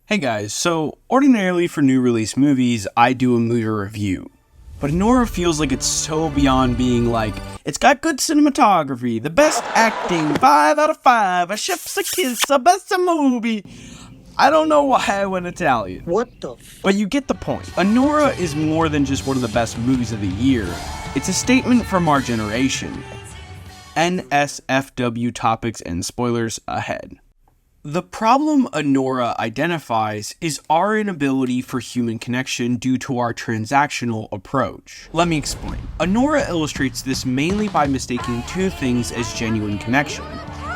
Hey guys, so ordinarily for new release movies, I do a movie review. But Anora feels like it's so beyond being like, it's got good cinematography, the best acting, 5 out of 5, a chef's a kiss, a best movie. I don't know why I went Italian. What the But you get the point. Anora is more than just one of the best movies of the year. It's a statement from our generation. NSFW topics and spoilers ahead. The problem Anora identifies is our inability for human connection due to our transactional approach. Let me explain. Anora illustrates this mainly by mistaking two things as genuine connection: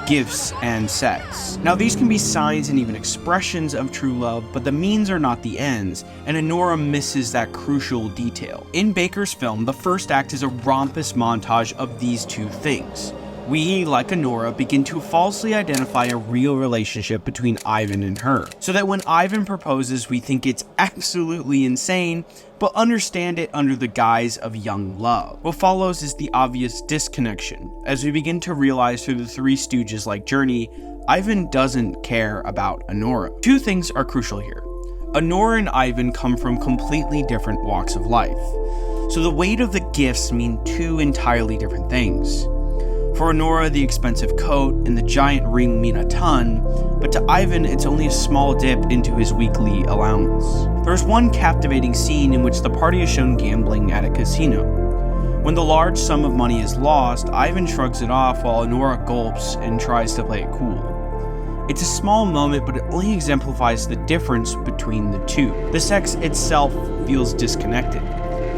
gifts and sex. Now these can be signs and even expressions of true love, but the means are not the ends, and Anora misses that crucial detail. In Baker's film, the first act is a rompous montage of these two things. We, like Anora, begin to falsely identify a real relationship between Ivan and her, so that when Ivan proposes, we think it's absolutely insane, but understand it under the guise of young love. What follows is the obvious disconnection, as we begin to realize through the Three Stooges-like journey, Ivan doesn't care about Anora. Two things are crucial here. Anora and Ivan come from completely different walks of life, so the weight of the gifts mean two entirely different things. For Anora, the expensive coat and the giant ring mean a ton, but to Ivan, it's only a small dip into his weekly allowance. There's one captivating scene in which the party is shown gambling at a casino. When the large sum of money is lost, Ivan shrugs it off while Anora gulps and tries to play it cool. It's a small moment, but it only exemplifies the difference between the two. The sex itself feels disconnected.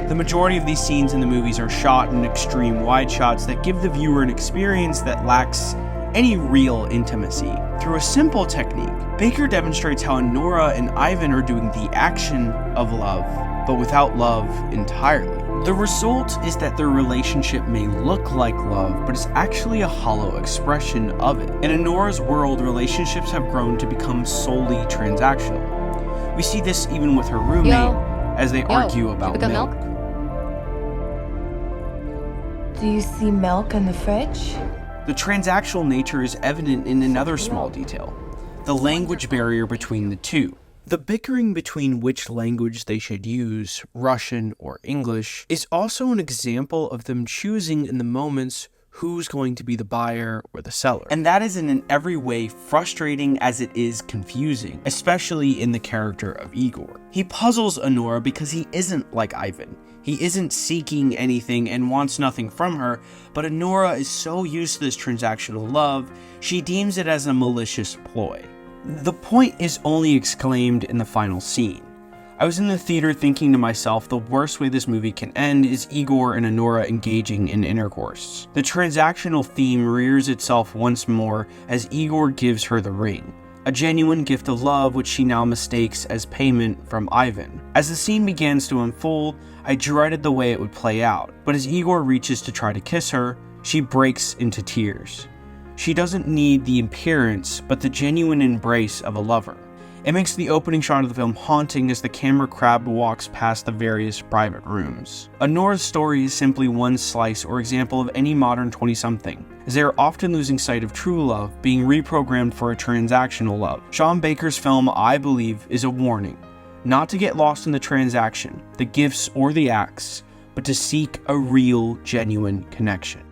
The majority of these scenes in the movies are shot in extreme wide shots that give the viewer an experience that lacks any real intimacy. Through a simple technique, Baker demonstrates how Anora and Ivan are doing the action of love, but without love entirely. The result is that their relationship may look like love, but is actually a hollow expression of it. In Anora's world, relationships have grown to become solely transactional. We see this even with her roommate as they argue about milk. Do you see milk in the fridge? The transactional nature is evident in another small detail: the language barrier between the two. The bickering between which language they should use, Russian or English, is also an example of them choosing in the moments who's going to be the buyer or the seller. And that is in every way frustrating as it is confusing, especially in the character of Igor. He puzzles Anora because he isn't like Ivan. He isn't seeking anything and wants nothing from her, but Anora is so used to this transactional love, she deems it as a malicious ploy. The point is only exclaimed in the final scene. I was in the theater thinking to myself, the worst way this movie can end is Igor and Anora engaging in intercourse. The transactional theme rears itself once more as Igor gives her the ring, a genuine gift of love which she now mistakes as payment from Ivan. As the scene begins to unfold, I dreaded the way it would play out, but as Igor reaches to try to kiss her, she breaks into tears. She doesn't need the appearance, but the genuine embrace of a lover. It makes the opening shot of the film haunting as the camera crab walks past the various private rooms. Anora's story is simply one slice or example of any modern 20-something, as they are often losing sight of true love, being reprogrammed for a transactional love. Sean Baker's film, I believe, is a warning, not to get lost in the transaction, the gifts or the acts, but to seek a real, genuine connection.